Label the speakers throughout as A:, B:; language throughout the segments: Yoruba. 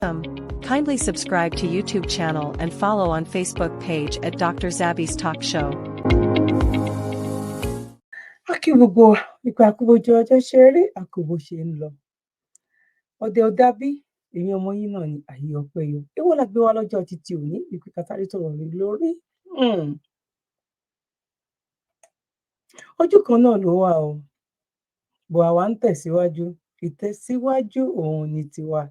A: Kindly subscribe to YouTube channel and follow on Facebook page at Dr. Zabby's Talk Show.
B: Aki gbogbo ipa akubojo ọjọ́ ṣe rí akubo ṣe ń lọ. Ọdẹ ọdábí èmi ọmọ yín náà ni àyè ọpẹ́ yọ. Èwo la gbé wá lọ́jọ́ títí òní ìpè kátàrí tọ̀rọ̀ rí lórí. Ojú kan náà ló wà o. Bọ̀ àwa ń tẹ̀síwájú. Ìtẹ̀síwájú òun ni tiwa.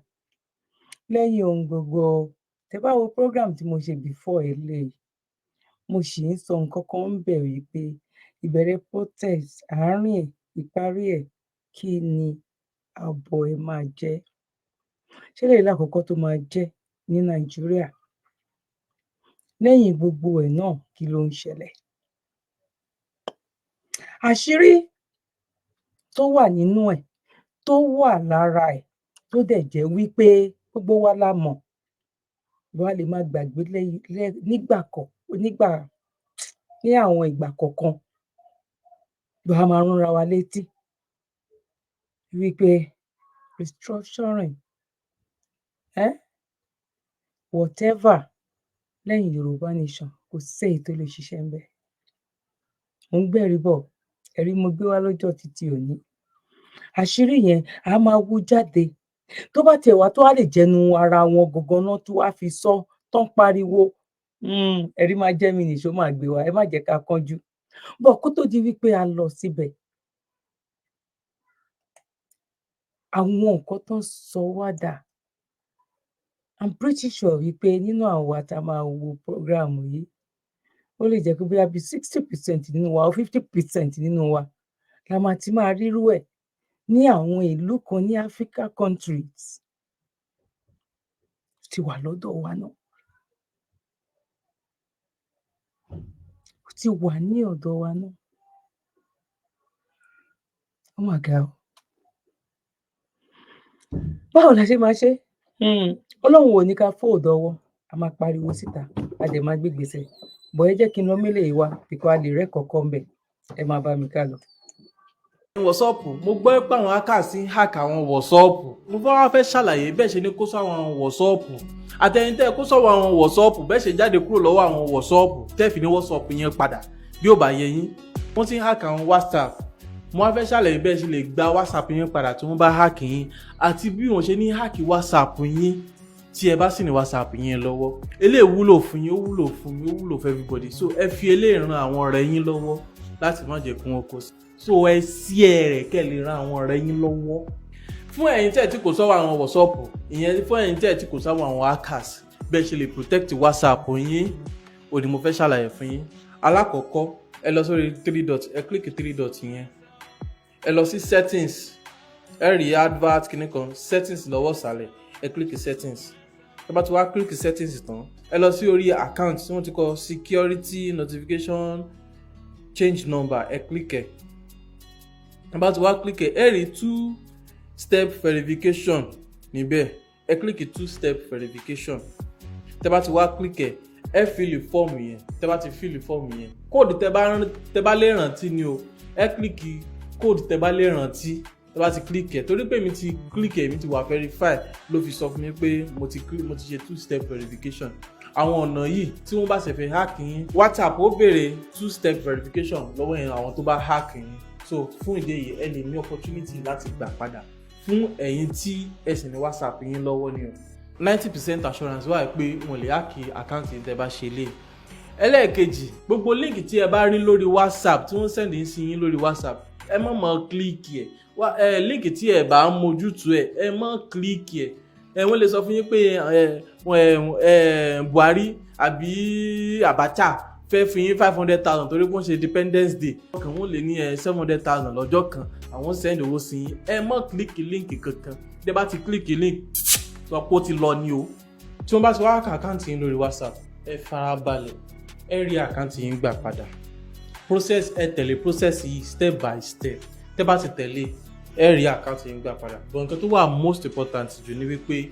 B: Lẹ́yìn ohun gbogbo, tẹ́ bá wo program tí mo ṣe before eléyìí, mo sì ń sọ nǹkan kan ń bẹ̀ wípé ìbẹ̀rẹ̀ protest àárín ẹ̀ ìparí ẹ̀ kí ni àbọ̀ ẹ̀ máa jẹ́. Ṣé lèyí lákòókò tó máa jẹ́ ní Nàìjíríà? Lẹ́yìn gbogbo ẹ̀ náà kí ló ń ṣẹlẹ̀? Àṣírí tó wà nínú ẹ̀, tó wà lára ẹ̀, tó dẹ̀ jẹ́ wípé gbogbo wa la mọ̀, wa lè máa gbàgbé ní àwọn ìgbà kọ̀ọ̀kan, a máa ránra wa létí wípé restructuring, whatever lẹ́yìn Yorùbá nation kò séyìí tó lè ṣiṣẹ́ ńbẹ̀. Mo ń gbẹ̀rí bọ̀, ẹ̀rí mo gbé wá lọ́jọ́ títí òní. Àṣírí yẹn a máa wú jáde. Tó bá tiẹ̀ wá tó wá lè jẹnu ara wọn gangan náà tó wá fi sọ tán pariwo, ẹ̀rí máa jẹ́ mi nìṣó máa gbé wá, ẹ má jẹ́ ká kánjú. Bọ̀ kó tó di wípé a lọ síbẹ̀, àwọn nǹkan tó ń sọ wá dà. I'm pretty sure wípé nínú àwa tá a máa wo program yìí, ó lè jẹ́ pé bóyá bí 60% nínú wa or 50% nínú wa la máa ti máa rírú ẹ̀ ní àwọn ìlú kan ní Africa countries. Ó ti wà lọ́dọ̀ wa náà. Ó ti wà ní ọ̀dọ̀ wa náà. Oh my God. Báwo la ṣe máa ṣe? Ọlọ́run ò ní ká fold ọwọ́, a máa pariwo síta, a dẹ̀ máa gbégbèsè. Bọ̀ ẹ jẹ́ kí n lọ mélé yìí wá, bíkọ́ a lè rẹ́ kọ̀ọ̀kan ńbẹ̀. Ẹ máa bá mi ká lọ.
C: WhatsApp, mo gbọ́ pé àwọn hackers ń hack àwọn WhatsApp. Mo fẹ́ ṣàlàyé bẹ́ẹ̀ ṣe ní kó sáwọn WhatsApp. Àtẹ̀yìntẹ́ kó sọ̀rọ̀ àwọn WhatsApp bẹ́ẹ̀ ṣe jáde kúrò lọ́wọ́ àwọn WhatsApp tẹ́ fi ní WhatsApp yẹn padà bí ó bá yẹ yín. Wọ́n ti ń hack àwọn WhatsApp. Mo fẹ́ ṣàlàyé bẹ́ẹ̀ ṣe lè gba WhatsApp yẹn padà tí wọ́n bá hack yín àti bí wọ́n ṣe ní hack WhatsApp yín tí ẹ bá sì ní WhatsApp yẹn lọ́wọ́. Eléyìí wúlò fún yín, ó wúlò fún mi, ó wúlò fún everybody. So ẹ fi eléyìí ran àwọn ọ̀rẹ́ yín lọ́wọ́ láti má jẹ́ kí wọ́n kó sí. So ẹ sí rẹ̀ kẹ́ lè ran àwọn ọ̀rẹ́ yín lọ́wọ́. Fún ẹ̀yin tẹ́ tí kò sọ́wọ́ àwọn WhatsApp, ìyẹn fún ẹ̀yin tẹ́ tí kò sọ́wọ́ àwọn hackers, bẹ́ẹ̀ ṣe lè protect WhatsApp yín, òní mo fẹ́ ṣàlàyé fún yín. Alákọ̀ọ́kọ́, ẹ lọ sórí 3 dot, ẹ click 3 dot yẹn. Ẹ lọ sí settings, ẹ rí advert kìíní kan, settings lọ́wọ́ ìsàlẹ̀, ẹ click settings. Ẹ bá ti wá click settings tán, ẹ lọ sí orí account tí wọ́n ti kọ security notification change number, ẹ click ẹ. Ẹ bá ti wá click ẹ rí 2-step verification níbẹ̀, ẹ click 2-step verification. Tẹ́ bá ti wá click ẹ fill form yẹn. Tẹ́ bá ti fill form yẹn, code tẹ́ bá lè rántí ni o, ẹ click code tẹ́ bá lè rántí. Tẹ́ bá ti click torí pé mi ti click mi ti wà verify ló fi sọ fún mi pé mo ti ṣe 2-step verification. Àwọn ọ̀nà yìí tí wọ́n bá ṣe fẹ́ hack yín, WhatsApp ó béèrè 2-step verification lọ́wọ́ yẹn àwọn tó bá hack yín. So fún ìdí èyí ẹ lè ní opportunity láti gbà padà fún ẹ̀yin tí ẹ sì ní WhatsApp yín lọ́wọ́ ni o. 90% assurance wà pé wọ́n lè hack àkáǹtì tẹ́ bá ṣe lé. Ẹlẹ́ẹ̀kejì, gbogbo link tí ẹ bá rí lórí WhatsApp tí wọ́n send in sí yín lórí WhatsApp, ẹ má máa click link tí ẹ bá mójútó ẹ má click wọ́n lè sọ fún yín pé Buhari àbí Abacha fẹ́ fún yín 500,000 torí wọ́n ṣe Independence Day. Ọkàn wọn lè ní 700,000 lọ́jọ́ kan, àwọn send owó sí yín. Ẹ má click link kankan. Tẹ́ bá ti click link, sọ pé ó ti lọ ní o. Tí wọ́n bá ti wá hack àkáǹtì yín lórí WhatsApp, ẹ farabalẹ̀, ẹ rí àkáǹtì yín gbà padà. Ẹ tẹ̀lé process yìí step by step. Tẹ́ bá ti tẹ̀lé, ẹ rí àkáǹtì yín gbà padà. But nǹkan tó wà most important jù ni wípé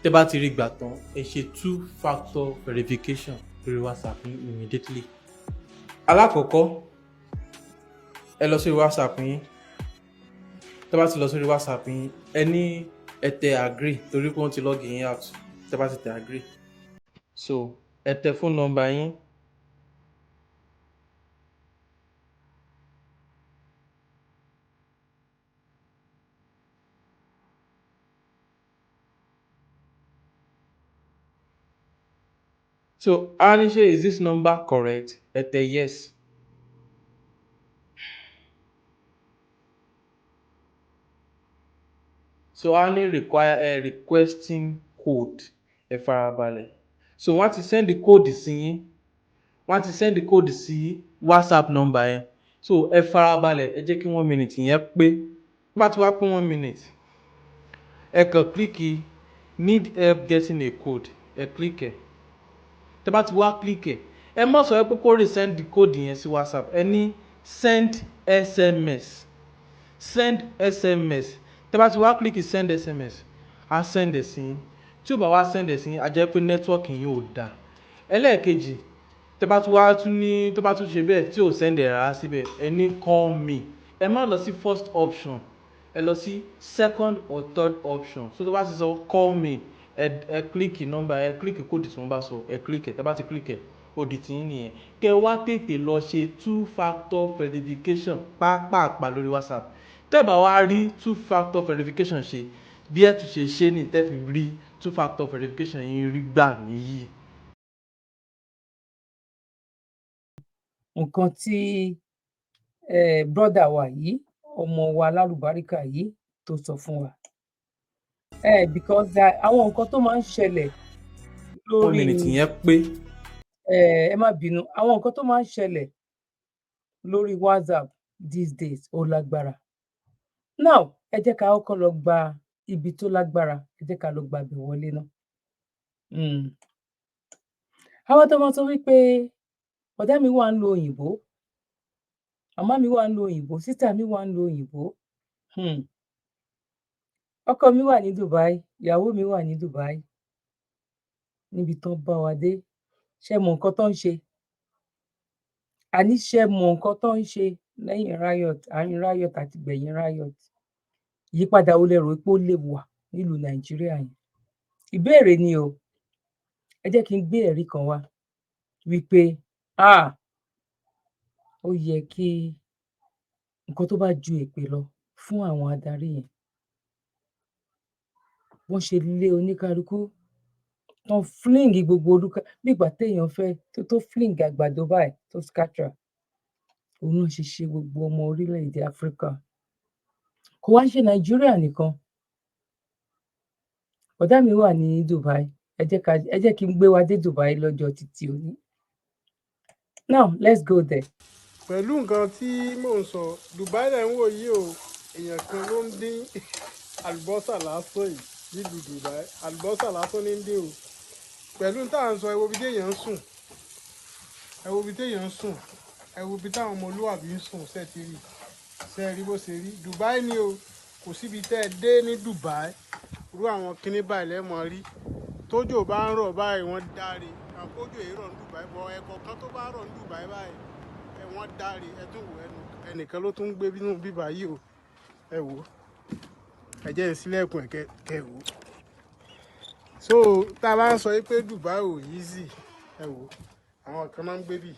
C: tẹ́ bá ti rí gbà tán, ẹ ṣe 2-factor verification lórí WhatsApp yín immediately. Alákọ̀ọ́kọ́, ẹ lọ sórí WhatsApp yín. Tẹ́ bá ti lọ sórí WhatsApp yín, ẹ ní ẹ tẹ agree torí pé wọ́n ti log in out tẹ́ bá ti tẹ agree. So ẹ tẹ phone number yín. So Anisha, is this number correct? Ẹ tẹ yes. So Ani require requesting code. Ẹ farabalẹ̀. So wọ́n ti send the code sí yín. Wọ́n ti send the code sí WhatsApp number yẹn. So ẹ farabalẹ̀ ẹ jẹ́ kí 1 minute yẹn pé. Bá ti wá pé 1 minute. Ẹ kàn click need help getting a code. Ẹ click ẹ. Tẹ́ bá ti wá click ẹ. Ẹ má sọ pé kó resend the code yẹn sí WhatsApp. Ẹ ní send SMS. Send SMS. Tẹ́ bá ti wá click send SMS. A send ẹ̀ sí yín. Tí ó bá wá send ẹ̀ sí yín, a jẹ́ pé network yín ò dáa. Ẹlẹ́ẹ̀kejì, tẹ́ bá tún wá tún ní tó bá tún ṣe bẹ́ẹ̀ tí ò send ẹ̀ rárá síbẹ̀, ẹ ní call me. Ẹ má lọ sí first option. Ẹ lọ sí second or third option. So tó bá ti sọ call me, ẹ click number, ẹ click code tí wọ́n bá sọ, ẹ click ẹ̀. Tẹ́ bá ti click ẹ̀, ó di tiyín nìyẹn. Kẹ́ wá tètè lọ ṣe 2-factor verification pàápàá lórí WhatsApp. Tẹ́ bá wá rí 2-factor verification ṣe, bí ẹ tún ṣe ṣe ní tẹ́ fi rí 2-factor verification yín rí gbà nìyí.
B: Nǹkan tí brọ́dà wa yìí, ọmọ wa lálùbáríkà yìí tó sọ fún wa. Because àwọn nǹkan tó máa ń ṣẹlẹ̀ lórí
C: 1 minute yẹn pé.
B: ẹ má bínú, àwọn nǹkan tó máa ń ṣẹlẹ̀ lórí WhatsApp these days ó lágbára. Now ẹ jẹ́ ká kọ́kọ́ lọ gba ibi tó lágbára, ẹ jẹ́ ká lọ gba ibẹ̀ wọlé náà. Àwọn tó máa sọ wípé ọ̀dá mi wà ń lo òyìnbó, màmá mi wà ń lo òyìnbó, sísà mi wà ń lo òyìnbó, ọkọ mi wà ní Dubai, ìyàwó mi wà ní Dubai. Níbi tán bá wa dé, ṣé mọ nǹkan tó ń ṣe? Àní ṣé mọ nǹkan tó ń ṣe lẹ́yìn riot, àárín riot àti gbẹ̀yìn riot? Ìyípadà wo lẹ rò pé ó lè wà nílùú Nàìjíríà yẹn? Ìbéèrè ni o. Ẹ jẹ́ kí n gbé ẹ̀rí kan wá wípé ó yẹ kí nǹkan tó bá ju èpè lọ fún àwọn adarí yẹn. Wọ́n ṣe lé oníkálukú, tán fling gbogbo olúkà bí ìgbà téèyàn fẹ́ tó fling àgbàdo báyìí tó scatter. Òun náà ṣe ṣe gbogbo ọmọ orílẹ̀-èdè Áfíríkà. Kò wá ń ṣe Nàìjíríà nìkan. Ọ̀dá mi wà ní Dubai. Ẹ jẹ́ kí n gbé wa dé Dubai lọ́jọ́ títí òní. Now let's go there.
D: Pẹ̀lú nǹkan tí mò ń sọ, Dubai lẹ̀ ń wò yìí o, èèyàn kan ló ń dín àlùbọ́sà lásán yìí nílùú Dubai. Àlùbọ́sà lásán ní ń dín o. Pẹ̀lú tá à ń sọ, ẹ wo bí téèyàn ń sùn. Ẹ wo bí téèyàn ń sùn. Ẹ wo bí táwọn ọmọlúwàbí ń sùn ṣẹ́ ti rí. Ṣé ẹ rí bó ṣe rí? Dubai ni o. Kò síbi tẹ́ ẹ dé ní Dubai. Irú àwọn kinní báyìí lẹ́mọ̀ rí. Tójò bá ń rọ̀ báyìí wọ́n dáre. Àkójò èrò ní Dubai bọ̀ ẹ̀kọ̀ọ̀kan tó bá rọ̀ ní Dubai báyìí wọ́n dáre. Ẹ tún wò ẹnìkan ló tún ń gbé nínú bíbá yìí o. Ẹ wò ẹ jẹ́ ìsílẹ̀kùn ẹ̀ kẹ́ wò. So tá a bá ń sọ pé Dubai ò easy, ẹ wò àwọn kan máa ń gbé bì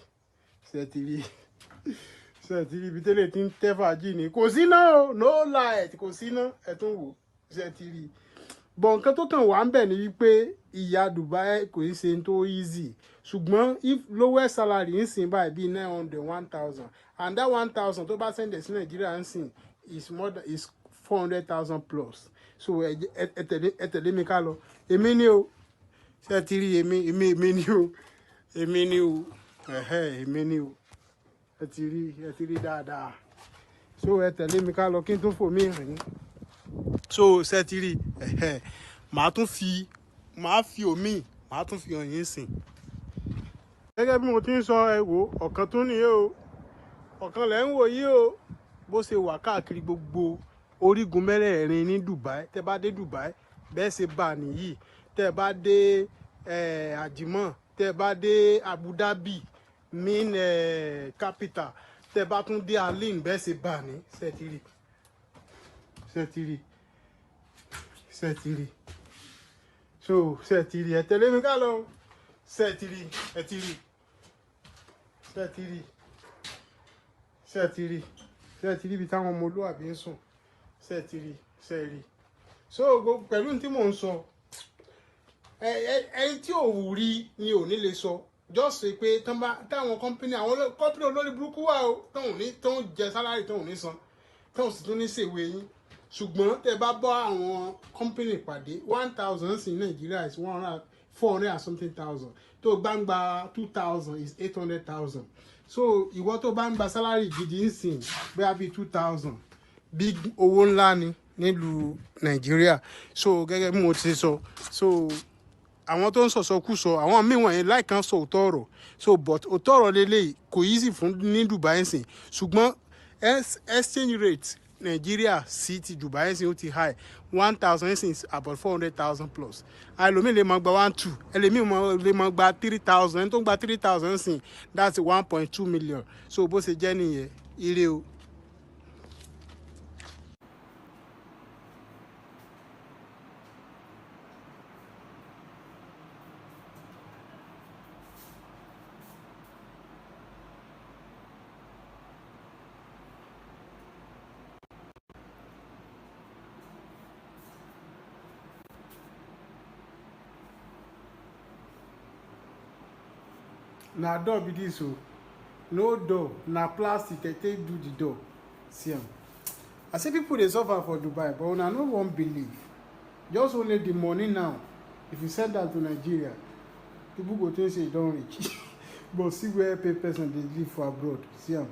D: ṣe ti rí ibi tẹ́lẹ̀ tí ń tẹ́ fàájì ni kò sí náà o, no light, kò sí náà, ẹ tún wò ṣe ti rí. Bọ̀ nǹkan tó kàn wá ń bẹ̀ ni wípé ìyà Dubai kò í ṣe tó easy, ṣùgbọ́n if lowest salary ń sìn báyìí bíi 900, 1000, and that 1000 tó bá send sí Nàìjíríà ń sìn is 400,000 plus. So ẹ tẹ̀lé mi ká lọ. Èmi ni o, ṣe ti rí èmi ni o, èmi ni o, èmi ni o, ẹ ti rí dáadáa. So ẹ tẹ̀lé mi ká lọ kí n tún fò mí hàn yín. So ṣe ti rí màá fi omi màá tún fi hàn yín sìn. Gẹ́gẹ́ bí mo ti ń sọ, ẹ wò ọ̀kan tún nìyẹn o, ọ̀kan lẹ́ ń wò yìí o, bó ṣe wà káàkiri gbogbo orígun mẹ́rẹ̀ẹ̀rin ní Dubai. Tẹ́ bá dé Dubai bẹ́ẹ̀ ṣe bá nìyí. Tẹ́ bá dé Àjìmọ́, tẹ́ bá dé Abu Dhabi main capital, tẹ́ bá tún dé Alin bẹ́ẹ̀ ṣe bá ní. Ṣé ti rí Setiri. So setiri ẹ tẹ̀lé mi ká lọ. Setiri etiri. Setiri. Setiri. Setiri bí táwọn ọmọlúwàbí ń sùn. Setiri seri. So pẹ̀lú tí mò ń sọ ẹni tí ò rí ni ò ní lè sọ. Just say pé táwọn company olórí burúkú wà o tó ń jẹ salary tó ń ní san tó ń sì tún ní ṣèwé yín ṣùgbọ́n tẹ́ bá bọ́ àwọn company pàdé 1,000 in Nigeria is 400 and something thousand tó bá ń gba 2,000 is 800,000 so ìwọ tó bá ń gba salary gidi ń sìn bóyá bíi 2,000 big owó ńlá ni nílùú Nigeria so gẹ́gẹ́ bí mo ti sọ so àwọn tó ń sọ̀sọkúsọ àwọn míì wọ̀nyẹn láìkan sọ òótọ́ ọ̀rọ̀ so but òótọ́ ọ̀rọ̀ lélẹ́yìí kò easy fún ní Dubai sìn ṣùgbọ́n exchange rate Nigeria sí ti Dubai sìn ó ti high 1,000 sìn about 400,000 plus ẹlòmíì lè máa gba 1,200 ẹlòmíì lè máa gba 3,000 ẹni tó ń gba 3,000 sìn that's 1.2 million so bó ṣe jẹ́ nìyẹn ire o. Na door be this o no door na plastic I take do the door see am I say people dey suffer for Dubai but una no wan believe just only the money now if you send am to Nigeria people go think say e don reach but see where pay person dey live for abroad see am.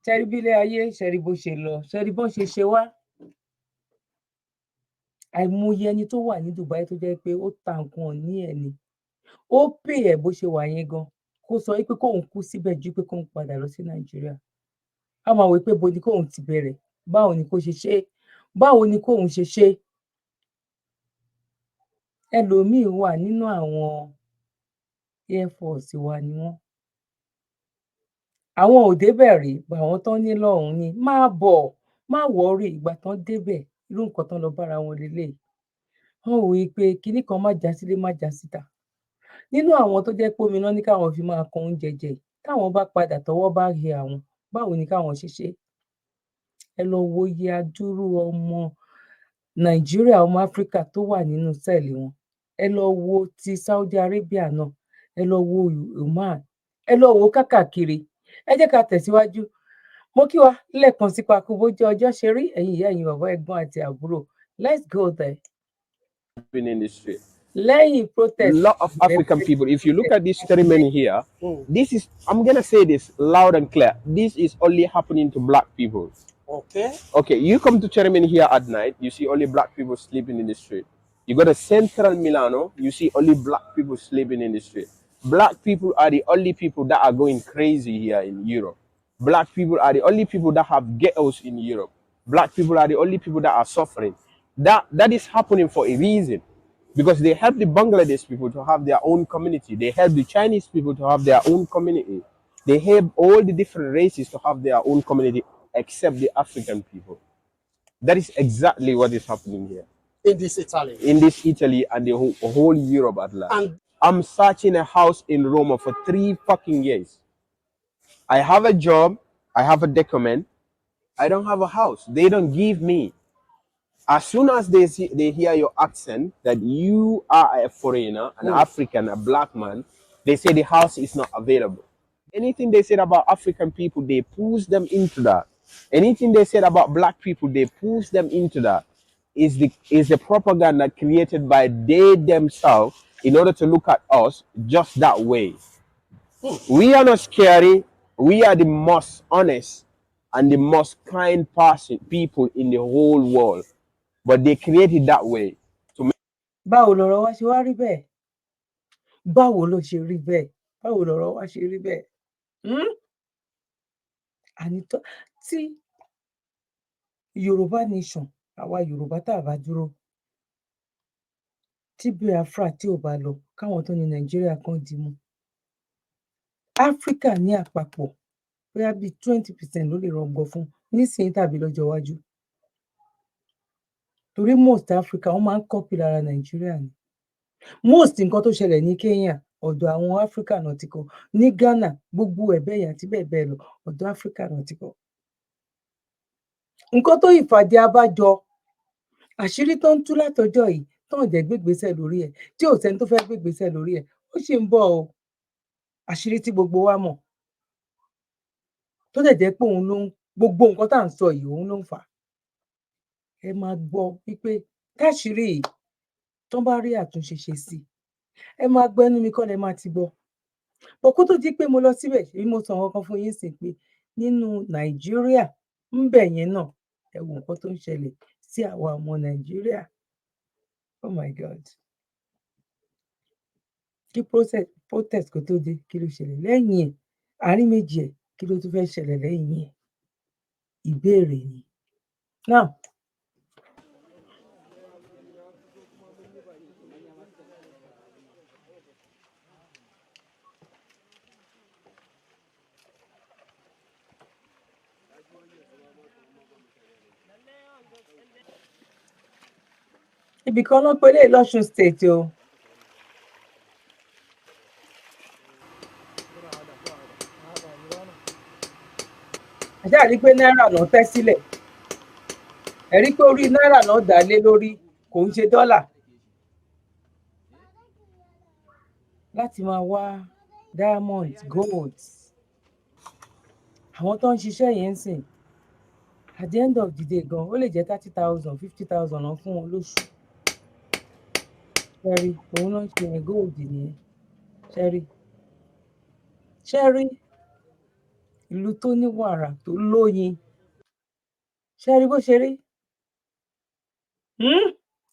B: ṣẹ́rí bílẹ̀ ayé ṣẹ́rí bó ṣe lọ ṣẹ́rí bó ṣe wá àìmọye ẹni tó wà ní Dubai tó jẹ́ pé ó ta nǹkan ní ẹ̀ ni ó pè ẹ̀ bó ṣe wà yẹn gan kó sọ pé kóun kú síbẹ̀ ju pé kóun padà lọ sí Nàìjíríà a máa wò pé bo ni kóun ti bẹ̀rẹ̀ báwo ni kó ṣe ṣe báwo ni kóun ṣe ṣe ẹlòmíín wà nínú àwọn Air Force wa ni wọ́n àwọn ò débẹ̀ rí àwọn tán ní lọ́hùn ni máa bọ̀ má wọ́ọ̀rì ìgbà tán débẹ̀ irú nǹkan tán lọ bára wọn lélẹ̀ wọn ò rí i pé kinní kan má já sílé má já síta nínú àwọn tó jẹ́ pé omi náà ní káwọn fi máa kan oúnjẹ jẹ táwọn bá padà tọwọ́ bá he àwọn báwo ni káwọn ṣe ṣe ẹ lọ wo iye adúrú ọmọ Nàìjíríà ọmọ Áfíríkà tó wà nínú sẹ́ẹ̀lì wọn ẹ lọ wo ti Saudi Arabia náà ẹ lọ wo Oman ẹ lọ wo kákàkiri ẹ jẹ́ ká tẹ̀síwájú mo kí wa lẹ́ẹ̀kan sí pa kó bójú ọjọ́ ṣe rí ẹ̀yin ìyá ẹ̀yin bàbá ẹ̀gbọ́n àti àbúrò let's go there.
E: In the street.
B: Lẹ́yìn protest.
E: A lot of African people, if you look at this ceremony here, this is, I'm going to say this loud and clear, this is only happening to black people. Okay, you come to ceremony here at night, you see only black people sleeping in the street. You go to Central Milano, you see only black people sleeping in the street. Black people are the only people that are going crazy here in Europe. Black people are the only people that have ghettos in Europe. Black people are the only people that are suffering. That is happening for a reason. Because they help the Bangladesh people to have their own community. They help the Chinese people to have their own community. They help all the different races to have their own community except the African people. That is exactly what is happening here.
F: In this Italy?
E: In this Italy and the whole Europe at large. And I'm searching a house in Roma for 3 fucking years. I have a job. I have a document. I don't have a house. They don't give me. As soon as they hear your accent that you are a foreigner, an African, a black man, they say the house is not available. Anything they said about African people, they push them into that. Anything they said about black people, they push them into that. Is the propaganda created by they themselves in order to look at us just that way. We are not scary. We are the most honest and the most kind people in the whole world. But they created that way.
B: Báwo lọ̀rọ̀ wa ṣe wá rí bẹ́ẹ̀? Báwo ló ṣe rí bẹ́ẹ̀? Báwo lọ̀rọ̀ wa ṣe rí bẹ́ẹ̀? Àní tí Yorùbá nation àwa Yorùbá tá a bá dúró tí Biafra tí ò bá lọ káwọn tó ní Nàìjíríà kan dì mú. Áfíríkà ní àpapọ̀ bóyá bíi 20% ló lè rọgbọ fún nísìnyí tàbí lọ́jọ́ iwájú. Torí most Africa wọ́n máa ń copy lára Nàìjíríà ni. Most nǹkan tó ṣẹlẹ̀ ní Kenya ọ̀dọ̀ àwọn Áfíríkà náà ti kọ́. Ní Ghana gbogbo ẹ̀bẹ̀ yẹn àti bẹ́ẹ̀ bẹ́ẹ̀ lọ ọ̀dọ̀ Áfíríkà náà ti kọ́. Nǹkan tó ìfàdí abájọ àṣírí tó ń tú látọjọ́ yìí tó ń jẹ́ gbégbèsè lórí ẹ̀ tí ò sẹ́ni tó fẹ́ gbégbèsè lórí ẹ̀ ó sì ń bọ̀ o. Àṣírí tí gbogbo wa mọ̀ tó dẹ̀ jẹ́ pé òun ló ń gbogbo nǹkan tá à ń sọ yìí òun ló ń fà á. Ẹ máa gbọ́ wípé táṣírí yìí tó bá rí àtúnṣe ṣe sí ẹ máa gbọ́ ẹnu mi kọ́ lẹ máa ti gbọ́. Bọ̀ kó tó di pé mo lọ síbẹ̀ èyí mo sọ àwọn kan fún yín sí pé nínú Nàìjíríà ń bẹ̀ yẹn náà ẹ wo nǹkan tó ń ṣẹlẹ̀ sí àwa ọmọ Nàìjíríà. Oh my God. Kí protest kó tó dé kí ló ṣẹlẹ̀ lẹ́yìn ẹ̀ àárín méjì ẹ̀ kí ló tún fẹ́ ṣẹlẹ̀ lẹ́yìn ẹ̀ ìbéèrè ni. Now ibì kan ló pé lè lọ́ṣun state o. Àṣà rí pé náírà náà tẹ́ sílẹ̀. Ẹ rí pé orí náírà náà dá lé lórí kò ń ṣe dọ́là. Láti máa wá diamond gold. Àwọn tó ń ṣiṣẹ́ yẹn ń sìn at the end of the day gan ó lè jẹ́ 30,000 50,000 náà fún wọn lóṣù. Ṣẹ́rí òun ló ń ṣe yẹn gold nìyẹn. Ṣẹ́rí ìlú tó ní wàrà tó lóyin. Ṣẹ́rí bó ṣe rí.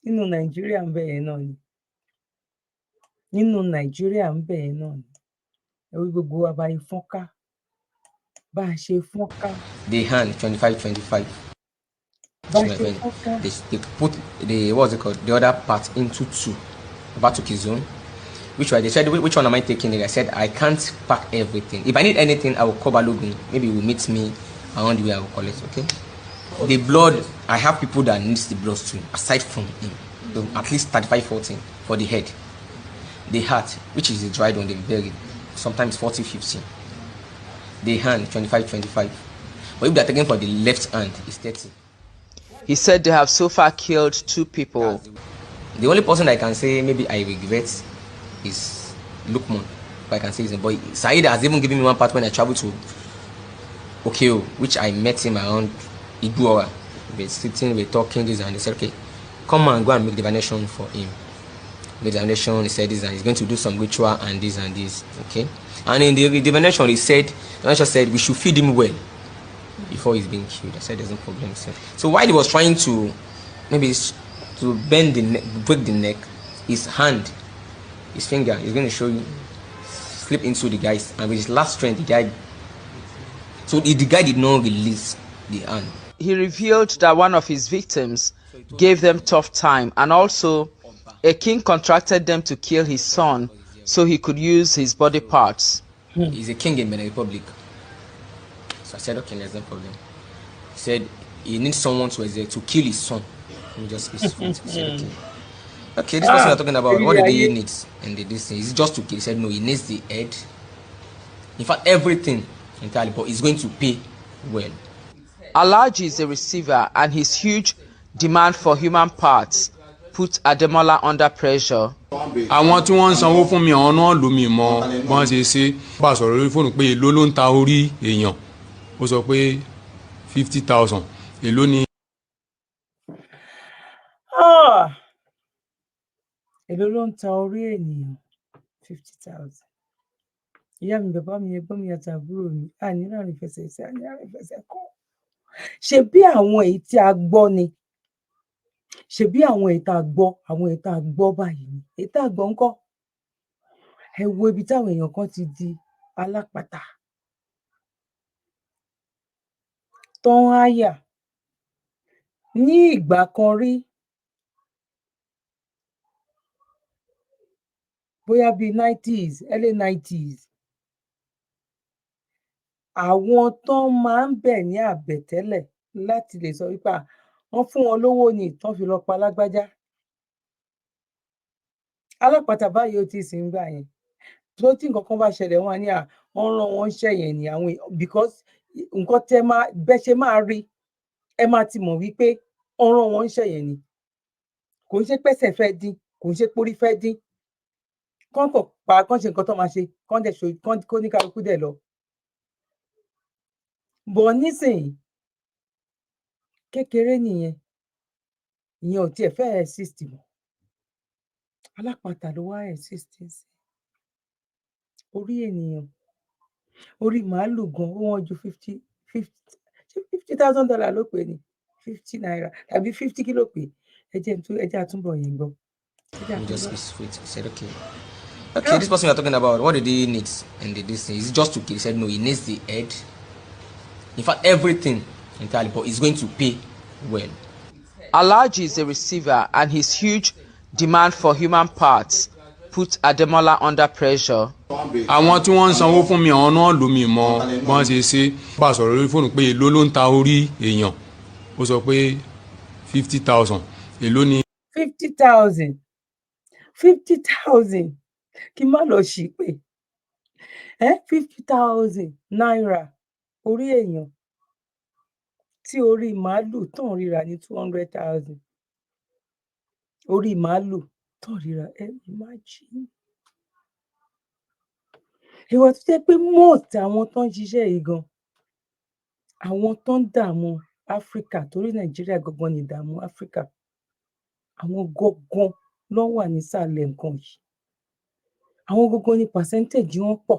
B: Nínú Nàìjíríà ń bẹ̀ yẹn náà ni. Nínú Nàìjíríà ń bẹ̀ yẹn náà ni. Ẹ wí gbogbo wa bá yí fọ́nká. Bá a ṣe fọ́nká.
F: They hand 25-25.
B: Bá a ṣe fọ́nká.
F: They put the what's it called the other part into two. About took his own. Which one? They said, which one am I taking it? I said, I can't pack everything. If I need anything, I will call Balogun. Maybe he will meet me around the way I will call it, okay? The blood, I have people that needs the blood too, aside from him. So at least 35-40 for the head. The heart, which is the dried one, they bury, sometimes 40-50. The hand, 25-25. But if they're taking for the left hand, it's 30.
G: He said they have so far killed 2 people.
F: The only person I can say maybe I regret is Lukman. If I can say his name. But Said has even given me one part when I traveled to Okeo, which I met him around Ibuora. We were sitting, we were talking this, and he said, okay, come and go and make divination for him. Make divination, he said this, and he's going to do some ritual and this, okay? And in the divination, he said, the divination said, we should feed him well before he's being killed. I said, there's no problem. So while he was trying to, maybe to bend the neck, break the neck, his hand, his finger, is going to show you, slip into the guy's, and with his last strength, the guy, so the guy did not release the hand.
G: He revealed that one of his victims gave them tough time, and also a king contracted them to kill his son so he could use his body parts.
F: He's a king in Benin Republic. So I said, okay, there's no problem. He said he needs someone to kill his son. He just said, okay. Okay, this person you're talking about, what did he need? And this thing, is it just to kill? He said, no, he needs the head. In fact, everything entirely, but he's going to pay well.
G: Alhaji is a receiver, and his huge demand for human parts put Ademola under pressure.
H: Àwọn tí wọ́n ń sanwó fún mi àwọn náà ló mi mọ wọ́n ṣe ṣe bá sọ̀rọ̀ lórí fóònù pé èló ló ń ta orí èèyàn ó sọ pé 50,000 èló ni.
B: Èló ló ń ta orí ènìyàn 50,000. Ìyá mi bàbá mi ẹ̀gbọ́n mi àti àbúrò mi àní láàrin fẹsẹ̀ sí àní láàrin fẹsẹ̀ kọ́. Ṣé bí àwọn èyí tí a gbọ́ ni? Ṣé bí àwọn èyí tá a gbọ́ àwọn èyí tá a gbọ́ báyìí ni? Èyí tá a gbọ́ ńkọ́? Ẹ wo ibi táwọn èèyàn kan ti di alápatà. Tán áyà ní ìgbà kan rí. Ní ìgbà kan rí, àwọn èèyàn kan wà tó jẹ́ pé wọ́n bóyá bíi 90s early 90s àwọn tó máa ń bẹ̀ ní àbẹ̀tẹ́lẹ̀ láti lè sọ wípé wọ́n fún wọn lówó ni tán fi lọ pa lágbájá alápàtà báyìí ó ti sì ń gbà yẹn tó tí nǹkan kan bá ṣẹlẹ̀ wọn ní wọ́n rán wọn ṣẹ́ yẹn ní àwọn because nǹkan tẹ́ máa bẹ́ ṣe máa rí ẹ máa ti mọ̀ wípé wọ́n rán wọn ṣẹ́ yẹn ni kò ń ṣe pẹ́sẹ̀ fẹ́ dín kò ń ṣe pórí fẹ́ dín kán kò pa kán ṣe nǹkan tó máa ṣe kán dẹ̀ ṣe kó ní kálukú dẹ̀ lọ. bọ̀ nísìnyí kékeré nìyẹn ìyẹn ò tiẹ̀ fẹ́ exist mọ́ alápàtà ló wá exist sí orí ènìyàn orí màálù gan ó wọ́n ju $50,000 ló pè ní 50 naira tàbí 50 kí ló pè ẹjẹ àtúbọ̀ yẹn gbọ́.
F: Just wait. He said, okay, this person we are talking about, what did he need in this thing? Is it just to kill? He said, no, he needs the head. In fact, everything entirely, but he's going to pay well.
G: Alhaji is a receiver, and his huge demand for human parts put Ademola under pressure.
H: àwọn tí wọ́n ń sanwó fún mi àwọn náà ló mi mọ bọ́n ṣe ṣe bá a sọ̀rọ̀ lórí fóònù pé èló ló ń ta orí èèyàn ó sọ pé 50,000 èló ni.
B: 50,000 kí n má lọ sí pé 50,000 naira orí èèyàn tí orí màálù tán ríra ní 200,000 orí màálù tán ríra imagine. ìwà tó jẹ́ pé most àwọn tó ń ṣiṣẹ́ yìí gan àwọn tó ń dààmú Áfíríkà torí Nàìjíríà gangan ní ìdààmú Áfíríkà àwọn gangan ló wà nísàlẹ̀ nǹkan yìí àwọn gangan ní percentage wọn pọ̀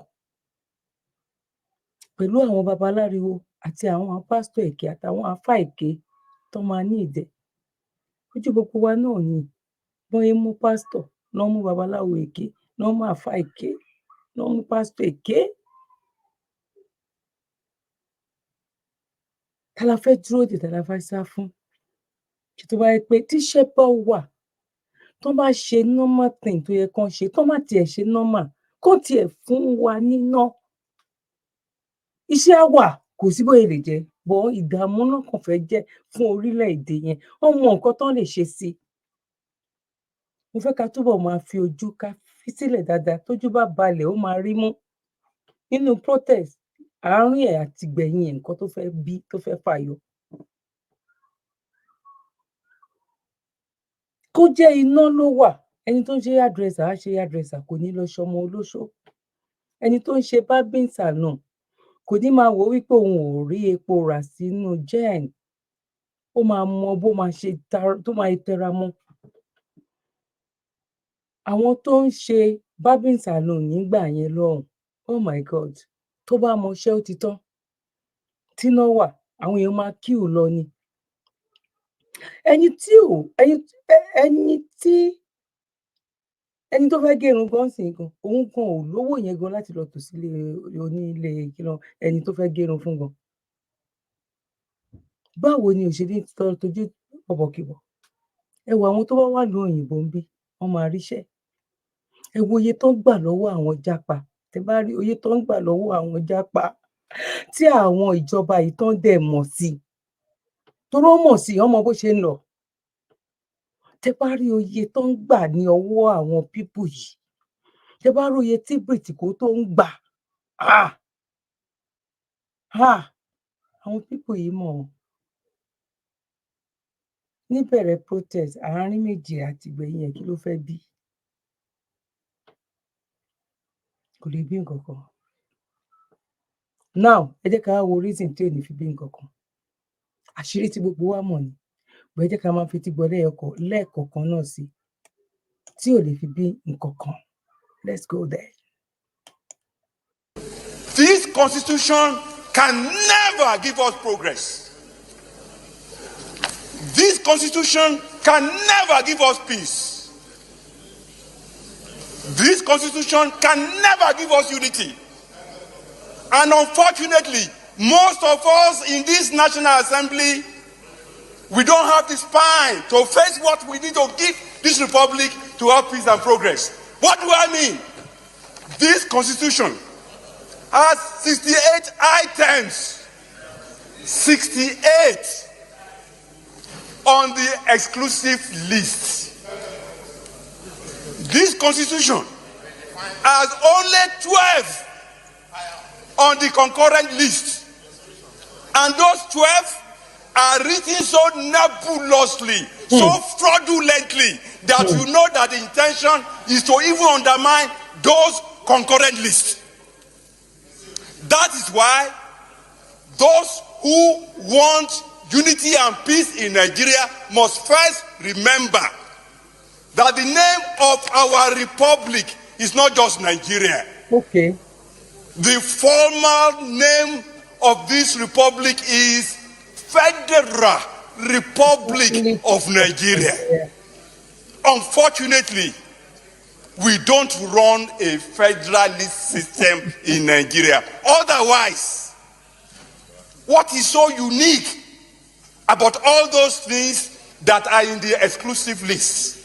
B: pẹ̀lú àwọn babaláriwo àti àwọn pásítọ̀ èké àtàwọn àfáà èké tó máa ní ìdẹ ojú gbogbo wa náà ni bọ́n yẹn mú pásítọ̀ lọ́ mú babaláwo èké lọ́ mú àfáà èké lọ́ mú pásítọ̀ èké tá la fẹ́ dúró dè tá la fẹ́ sá fún kí tó bá yẹ pé tíṣẹ́ bá wà tó bá ṣe normal thing tó yẹ kán ṣe tó má tiẹ̀ ṣe normal kán tiẹ̀ fún wa níná iṣẹ́ á wà kò sí bóyá lè jẹ́ bọ́ ìdààmú náà kàn fẹ́ jẹ́ fún orílẹ̀-èdè yẹn wọ́n mọ nǹkan tán lè ṣe sí mo fẹ́ ká túbọ̀ máa fi ojú ká fi sílẹ̀ dáadáa tójú bá balẹ̀ ó máa rí mú nínú protest àárín ẹ̀ àti gbẹ̀yìn ẹ̀ nǹkan tó fẹ́ bí tó fẹ́ fàyọ. kó jẹ́ iná ló wà ẹni tó ń ṣe hairdresser á ṣe hairdresser kò ní lọ ṣọmọ olóṣó ẹni tó ń ṣe barbing salon kò ní máa wò wípé òun ò rí epo rà sínú gen ó máa mọ bó máa ṣe tó máa tẹra mọ́ àwọn tó ń ṣe barbing salon nígbà yẹn lọ́hùn oh my god tó bá mọṣẹ́ ó ti tán tíná wà àwọn èèyàn máa kíù lọ ni ẹni tó fẹ́ gẹrun gan sí gan òun gan ò lówó yẹn gan láti lọ tò sílé onílé kílọ̀ ẹni tó fẹ́ gẹrun fún gan báwo ni òṣèré tójú ọ̀bọ̀kìbọ̀ ẹ wo àwọn tó bá wà ní òyìnbó ń bí wọ́n máa ríṣẹ́ ẹ wo iye tó ń gbà lọ́wọ́ àwọn jápa tẹ bá rí iye tó ń gbà lọ́wọ́ àwọn jápa tí àwọn ìjọba yìí tán dẹ̀ mọ̀ sí toró mọ̀ sí ọmọ bó ṣe ń lọ tẹ bá rí oye tó ń gbà ní ọwọ́ àwọn pípù yìí tẹ bá rí oye tí bìrìtìkó tó ń gbà àwọn pípù yìí mọ̀ níbẹ̀rẹ̀ protest àárín méje àti ìgbẹ̀yìn ẹ̀ kí ló fẹ́ bí kò lè bí nǹkan kan now ẹ jẹ́ ká wo reason tí ò ní fi bí nǹkan kan àṣírí tí gbogbo wa mọ̀ ni bẹ́ẹ̀ jẹ́ ká máa fi ti gbọ́ lẹ́ẹ̀kọ̀ọ̀kan náà sí tí ò lè fi bí nǹkan kan let's go there.
I: This constitution can never give us progress. This constitution can never give us peace. This constitution can never give us unity. And unfortunately, most of us in this National Assembly, we don't have the spine to face what we need to give this republic to have peace and progress. What do I mean? This constitution has 68 items. 68 on the exclusive list. This constitution has only 12 on the concurrent list. And those 12 are written so nebulously, so fraudulently, that you know that the intention is to even undermine those concurrent lists. That is why those who want unity and peace in Nigeria must first remember that the name of our republic is not just Nigeria.
B: Okay.
I: The formal name of this republic is Federal Republic of Nigeria. Unfortunately, we don't run a federalist system in Nigeria. Otherwise, what is so unique about all those things that are in the exclusive list?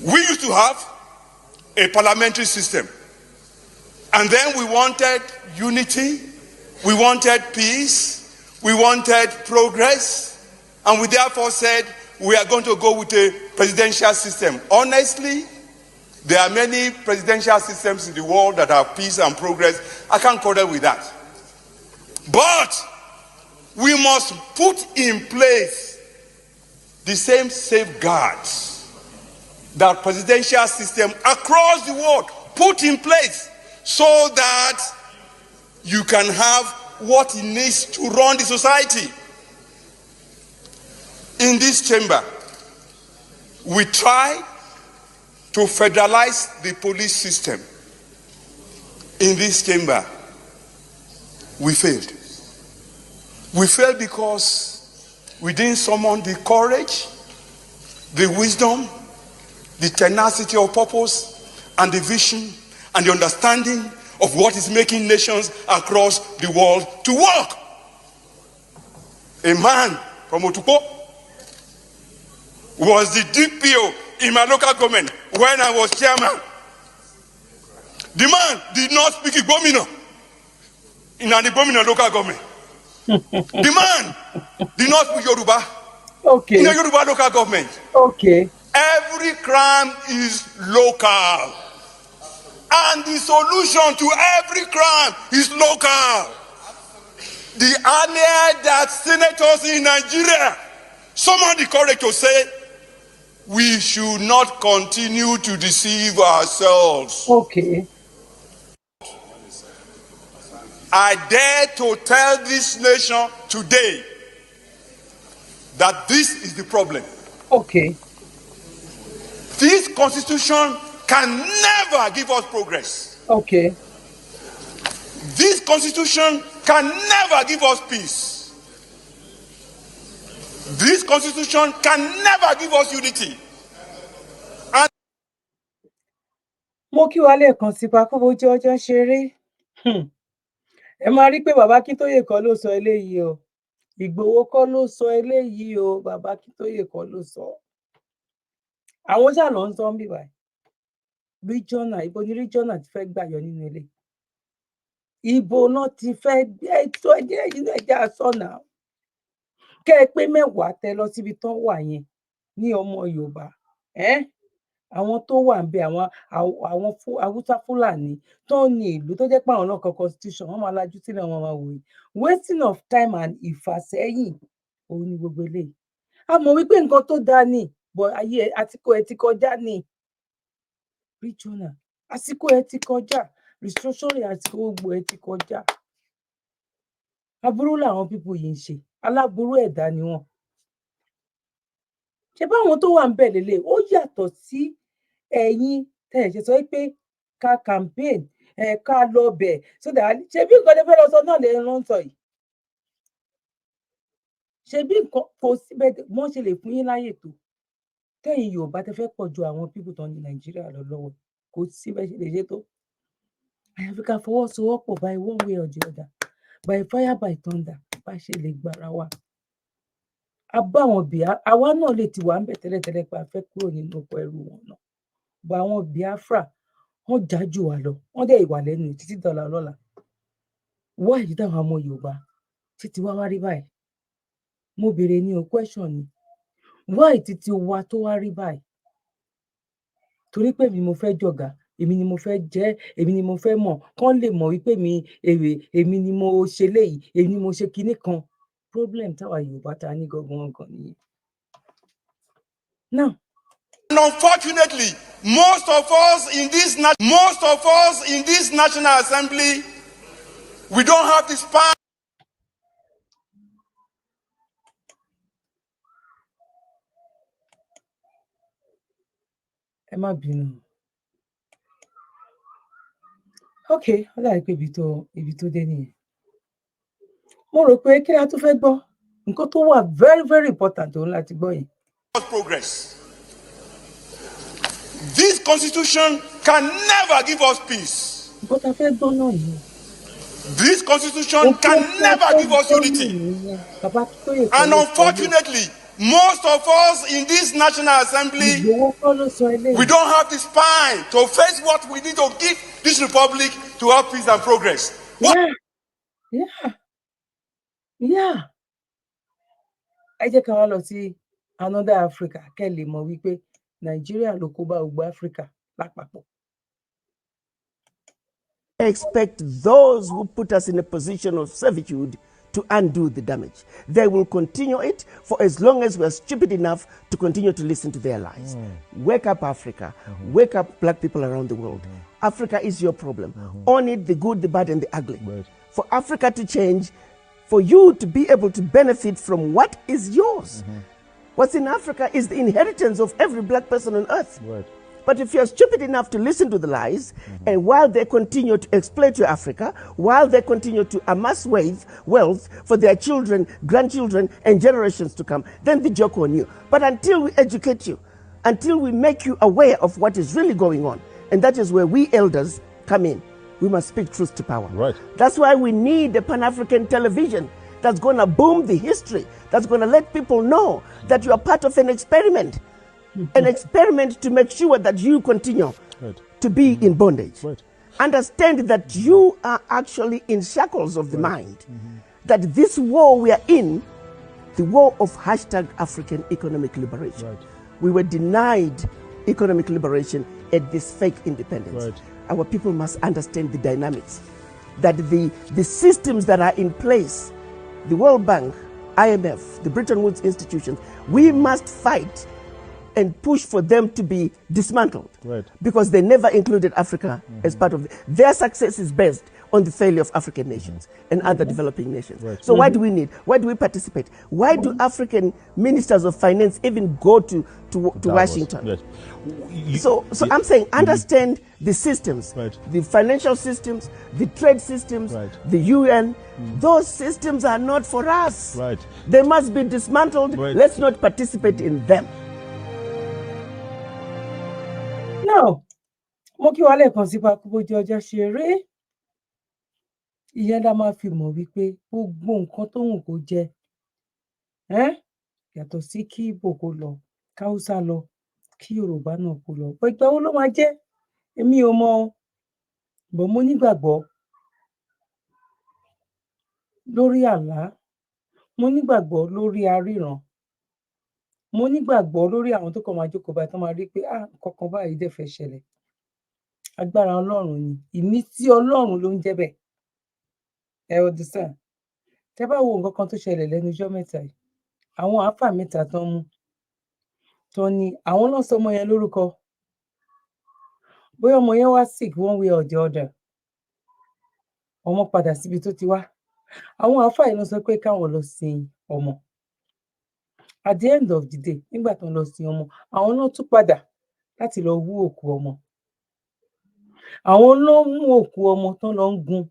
I: We used to have a parliamentary system, and then we wanted unity, we wanted peace, we wanted progress, and we therefore said we are going to go with a presidential system. Honestly, there are many presidential systems in the world that have peace and progress. I can't quarrel with that. But we must put in place the same safeguards that presidential system across the world put in place, so that you can have what it needs to run the society. In this chamber, we try to federalize the police system. In this chamber, we failed. We failed because we didn't summon the courage, the wisdom, the tenacity of purpose, and the vision, and the understanding of what is making nations across the world to work. A man from Otukpo was the DPO in my local government when I was chairman. The man did not speak Igbomina in the Igbomina local government. The man did not speak Yoruba in the Yoruba local government.
B: Okay.
I: Every crime is local. And the solution to every crime is local. The earlier that senators in Nigeria summon the courage to say, we should not continue to deceive ourselves.
B: Okay.
I: I dare to tell this nation today that this is the problem.
B: Okay.
I: This constitution can never give us progress.
B: Okay.
I: This constitution can never give us peace. This constitution can never give us unity.
B: Mo kí wa lẹ́ẹ̀kan sí pa kó bójú ọjọ́ ṣeré. Ẹ máa rí pé bàbá Akintoye kọ́ ló sọ eléyìí o. Ìgbòho kọ́ ló sọ eléyìí o. Bàbá Akintoye kọ́ ló sọ. Àwọn ṣáà lọ ń sọ ń bì báyìí. Regional, ibo ni regional ti fẹ́ gbàyọ nínú ilé. Ibo náà ti fẹ́ tó ẹjẹ́ nínú ẹjẹ́ àsọ̀nà. Kẹ́ ẹ pé mẹ́wàá tẹ lọ síbi tán wà yẹn ní ọmọ Yorùbá. Àwọn tó wà ń bẹ àwọn Haúsá Fúlàní tó ní ìlú tó jẹ́ pé àwọn náà kọ constitution wọ́n máa lajú sílẹ̀ wọn máa wòye. Wasting of time and ìfàsẹ́yìn òun ni gbogbo eléyìí. A mọ̀ wípé nǹkan tó dáa ni but ayé àsìkò ẹ ti kọjá ni. Regional àsìkò ẹ ti kọjá, restructuring àsìkò gbogbo ẹ ti kọjá. Aburú làwọn pípò yìí ń ṣe, aláburú ẹ̀dá ni wọ́n. Ṣé báwọn tó wà ń bẹ̀ lélẹ̀ ó yàtọ̀ sí ẹ̀yin tẹ̀ ṣe sọ pé ká campaign ká lọ bẹ̀ so that ṣe bí nǹkan tẹ́ fẹ́ lọ sọ náà lè rán sọ yìí. Ṣe bí nǹkan kò síbẹ̀ wọ́n ṣe lè fún yín láyè tó. Tẹ́yìn Yorùbá tẹ́ fẹ́ pọ̀ ju àwọn pípò tán ní Nàìjíríà lọ lọ́wọ́ kò síbẹ̀ ṣe lè ṣe tó. Àyàfi ká fọwọ́sowọ́pọ̀ by one way or the other, by fire by thunder bá ṣe lè gbára wa. A bá wọn bì á, àwa náà lè ti wà ń bẹ̀ tẹ́lẹ̀tẹ́lẹ̀ pé a fẹ́ kúrò nínú oko ẹrú wọn náà. bọ àwọn Biafra wọ́n já jù wá lọ, wọ́n dẹ̀ ìwà lẹ́nu títí dọ̀là lọ́la. Wá èyí táwọn ọmọ Yorùbá títí wá rí báyìí. Mo béèrè ní o question ni. Wá títí wa tó wá rí báyìí. Torí pé èmi mo fẹ́ jọ̀gá, èmi ni mo fẹ́ jẹ́, èmi ni mo fẹ́ mọ̀, kán lè mọ̀ wípé èmi ni mo ṣe léyìí, èmi ni mo ṣe kinní kan. Problem táwa Yorùbá ta ní gangan nìyẹn. Now,
I: And unfortunately, most of us in this National Assembly, we don't have the spine.
B: ẹ má bínú. Okay, ó dàbí pé ibi tó dé nìyẹn. Mo rò pé kí la tún fẹ́ gbọ́? Nǹkan tó wà very very important òun láti gbọ́ yẹn.
I: Progress. This constitution can never give us peace.
B: Nǹkan tá a fẹ́ gbọ́ náà nìyẹn.
I: This constitution can never give us unity. And unfortunately, most of us in this National Assembly, we don't have the spine to face what we need to give this republic to have peace and progress.
B: Yeah. Ẹ jẹ́ ká wá lọ sí another Africa kẹ́ lè mọ̀ wípé Nigeria ló kó bá gbogbo Africa lápapọ̀.
J: Expect those who put us in a position of servitude to undo the damage. They will continue it for as long as we are stupid enough to continue to listen to their lies. Wake up, Africa. Wake up, black people around the world. Africa is your problem. Own it, the good, the bad, and the ugly. For Africa to change, for you to be able to benefit from what is yours. What's in Africa is the inheritance of every black person on earth. But if you're stupid enough to listen to the lies, and while they continue to exploit your Africa, while they continue to amass wealth for their children, grandchildren, and generations to come, then the joke on you. But until we educate you, until we make you aware of what is really going on, and that is where we elders come in, we must speak truth to power. That's why we need a Pan-African television that's going to boom the history, that's going to let people know that you are part of an experiment. An experiment to make sure that you continue to be in bondage. Understand that you are actually in shackles of the mind. That this war we are in, the war of #African economic liberation. We were denied economic liberation at this fake independence. Our people must understand the dynamics. That the systems that are in place, the World Bank, IMF, the Bretton Woods institutions, we must fight and push for them to be dismantled. Because they never included Africa as part of it. Their success is based on the failure of African nations and other developing nations. So why do we participate? Why do African ministers of finance even go to Washington? So I'm saying understand the systems, the financial systems, the trade systems, the UN. Those systems are not for us. They must be dismantled. Let's not participate in them.
B: Now, mo kí wa lẹ́ẹ̀kan sí pa bójú ọjọ́ ṣe rí. Ìyẹn la máa fi mọ̀ wípé gbogbo nǹkan tó wù kó jẹ, yàtọ̀ sí kí Ìgbò kó lọ, káúsá lọ, kí Yorùbá náà kó lọ. Ìgbà wo ló máa jẹ́? Èmi ò mọ̀, bọ̀ mo nígbàgbọ́ lórí àlá, mo nígbàgbọ́ lórí aríran, mo nígbàgbọ́ lórí àwọn tó kàn máa jókòó báyìí tó máa rí pé nǹkan kan báyìí dẹ̀ fẹ́ ṣẹlẹ̀. Agbára Ọlọ́run ni, ìmísí Ọlọ́run ló ń jẹ́ bẹ́ẹ̀. Ẹ understand? Tẹ́ bá wo nǹkan kan tó ṣẹlẹ̀ lẹ́nu ọjọ́ mẹ́ta yìí, àwọn àáfà mẹ́ta tán mú, tó ní àwọn náà sọ ọmọ yẹn lórúkọ. Bóyá ọmọ yẹn wá sick one way or the other, ọmọ padà síbi tó ti wá. Àwọn àáfà yìí ló sọ pé káwọn lọ sin ọmọ. At the end of the day, nígbà tó ń lọ sin ọmọ, àwọn náà tún padà láti lọ wú òkú ọmọ. Àwọn ló mú òkú ọmọ tán lọ ń gun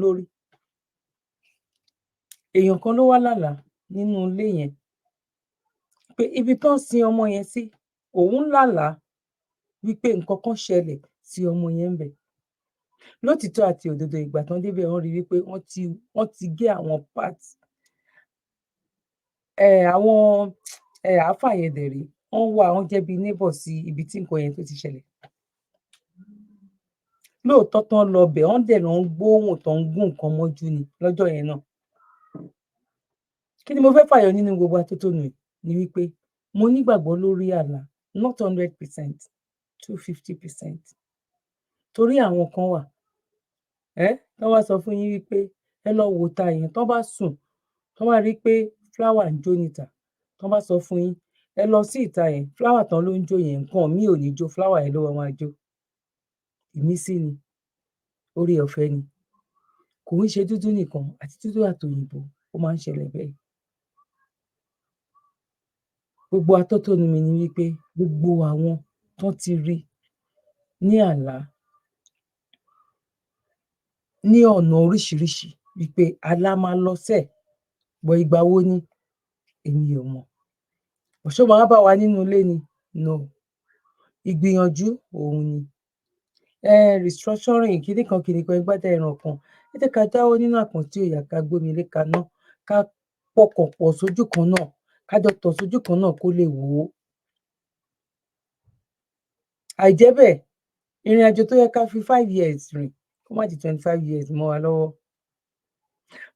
B: lórí. Èèyàn kan ló wá lálàá nínú ilé yẹn pé ibi tán sin ọmọ yẹn sí, òun lálàá wípé nǹkan kan ṣẹlẹ̀ sí ọmọ yẹn ńbẹ̀. Lótìítọ́ àti òdodo ìgbà tán débẹ̀ wọ́n rí wípé wọ́n ti gé àwọn parts. Àwọn àáfà yẹn dẹ̀ rí, wọ́n wà wọ́n jẹ́ bí neighbor sí ibi tí nǹkan yẹn tó ti ṣẹlẹ̀. Lóòótọ́ tán lọ bẹ̀ wọ́n dẹ̀ lọ ń gbóhùn tó ń gún nǹkan mọ́jú ni lọ́jọ́ yẹn náà. Kí ni mo fẹ́ fàyọ nínú gbogbo atótónu yìí ni wípé mo nígbàgbọ́ lórí àlá not 100%, 250%. Torí àwọn kan wà tán wá sọ fún yín wípé ẹ lọ wo ìta yẹn, tán bá sùn tán bá rí pé flower ń jó níta, tán bá sọ fún yín ẹ lọ sí ìta yẹn, flower tán ló ń jó yẹn nǹkan míì ò ní jó, flower yẹn ló máa jó. Ìmísí ni, oore ọ̀fẹ́ ni, kò ń ṣe dúdú nìkan, àti dúdú àtòyìnbó ó máa ń ṣẹlẹ̀ bẹ́ẹ̀. Gbogbo atótónu mi ni wípé gbogbo àwọn tán ti rí ní àlá ní ọ̀nà oríṣiríṣi wípé àlá máa lọ sẹ́ẹ̀, bọ̀ ìgbà wo ni èmi ò mọ̀. Ṣó máa wá bá wa nínú ilé ni? No. Ìgbìyànjú òun ni. Restructuring kinní kan igbádá ẹran kan. Ẹ jẹ́ ká jáwọ́ nínú àpọ̀n tí ò yá, ká gbómi lé kaná, ká pọkàn pọ̀ sójú kan náà, ká jọ tọ̀ sójú kan náà kó lè wò ó. Àìjẹ́ bẹ́ẹ̀, ìrìnàjò tó yẹ ká fi 5 years rìn kó má di 25 years mọ́ wa lọ́wọ́.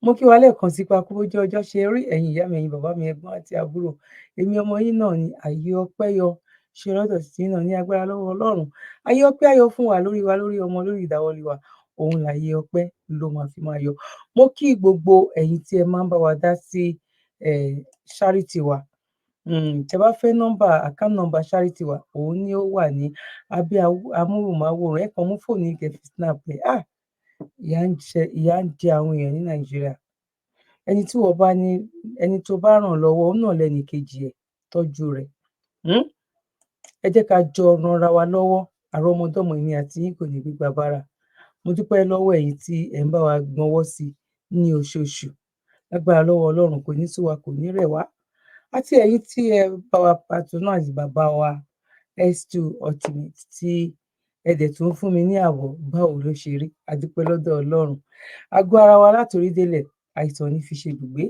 B: Mo kí wa lẹ́ẹ̀kan sí pa kú bójú ọjọ́ ṣe rí, ẹ̀yin ìyá mi, ẹ̀yin bàbá mi, ẹ̀gbọ́n àti àbúrò. Èmi ọmọ yín náà ni, ààyè ọpẹ́ yọ ṣe lọ́dọ̀ tiyín náà ní agbára lọ́wọ́ Ọlọ́run. Ààyè ọpẹ́ á yọ fún wa, lórí ọmọ, lórí ìdáwọ́lé wa. Òun lààyè ọpẹ́ ló máa fi máa yọ. Mo kí gbogbo ẹ̀yin tí ẹ máa ń bá wa dá sí charity wa. Tẹ́ bá fẹ́ account number charity wa, òun ni ó wà ní abẹ́ amóhùnmáwòrán. Ẹ kàn mú fóònù yín kẹ́ fi snap ẹ̀. Ìyà ń jẹ àwọn èèyàn ní Nàìjíríà. Ẹni tó bá ràn lọ́wọ́ òun náà lẹ́nìkejì ẹ̀, tọ́jú rẹ̀. Ẹ jẹ́ ká jọ ranra wa lọ́wọ́, àrọ́mọdọ́mọ èmi àti yín kò ní gbégbá bára. Mo dúpẹ́ lọ́wọ́ ẹ̀yin tí ẹ̀ ń bá wa gbọ́nwọ́ sí ní oṣooṣù. Lágbára lọ́wọ́ Ọlọ́run kò ní sú wa, kò ní rẹ̀ wá. Àti ẹ̀yin tí ẹ bá wa patronize bàbá wa S2 Ultimate tí ẹ dẹ̀ tún fún mi ní àwọ̀ báwo ló ṣe rí. A dúpẹ́ lọ́dọ̀ Ọlọ́run. Àgọ́ ara wa látorí délẹ̀ àìsàn ní fi ṣe ibùgbé.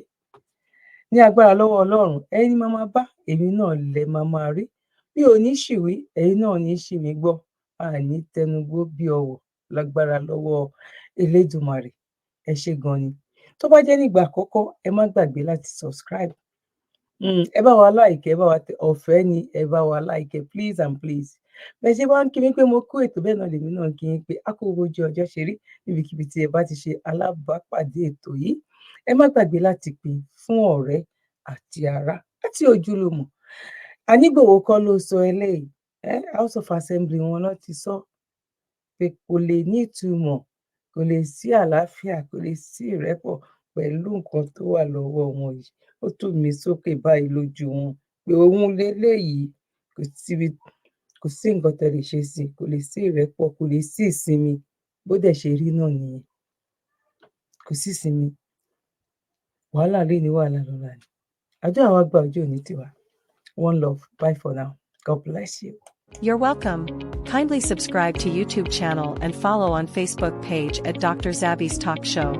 B: Ní agbára lọ́wọ́ Ọlọ́run, ẹ̀yin máa máa bá, èmi náà lẹ máa rí. Mi ò ní ṣìwí, ẹ̀yin náà ní ṣì mí gbọ́. A ní tẹnugbó bí ọwọ̀ lágbára lọ́wọ́ Elédùmarè. Ẹ ṣé gan ni. Tó bá jẹ́ nígbà àkọ́kọ́, ẹ má gbàgbé láti subscribe. Ẹ bá wa like, ẹ bá wa tẹ ọ̀fẹ́ ni, ẹ bá wa like, please and please. Bẹ́ẹ̀ ṣe wá ń kí mi pé mo kú ètò, bẹ́ẹ̀ náà lèmi náà kí yín pé a kú bójú ọjọ́ ṣe rí níbikíbi tí ẹ bá ti ṣe alábàápàdé ètò yìí. Ẹ má gbàgbé láti pín fún ọ̀rẹ́ àti ará àti ojúlùmọ̀. Anígbòho kọ́ ló sọ eléyìí. House of Assembly wọn ló ti sọ pé kò lè ní ìtumọ̀, kò lè sí àlàáfíà, kò lè sí ìrẹ́pọ̀ pẹ̀lú nǹkan tó wà lọ́wọ́ wọn yìí. Ó tù mí sókè báyìí lójú wọn pé òun léléyìí kò sí nǹkan tẹ́ lè ṣe sí, kò lè sí ìrẹ́pọ̀, kò lè sí ìsinmi. Bó dẹ̀ ṣe rí náà nìyẹn. Kò sí ìsinmi. Wàhálà lé ní wàhálà lọ́la ni. Àdúrà wa gba ọjọ́ òní tiwa. One love. Bye for now. God bless you.
A: You're welcome. Kindly subscribe to YouTube channel and follow on Facebook page at Dr. Zabby's Talk Show.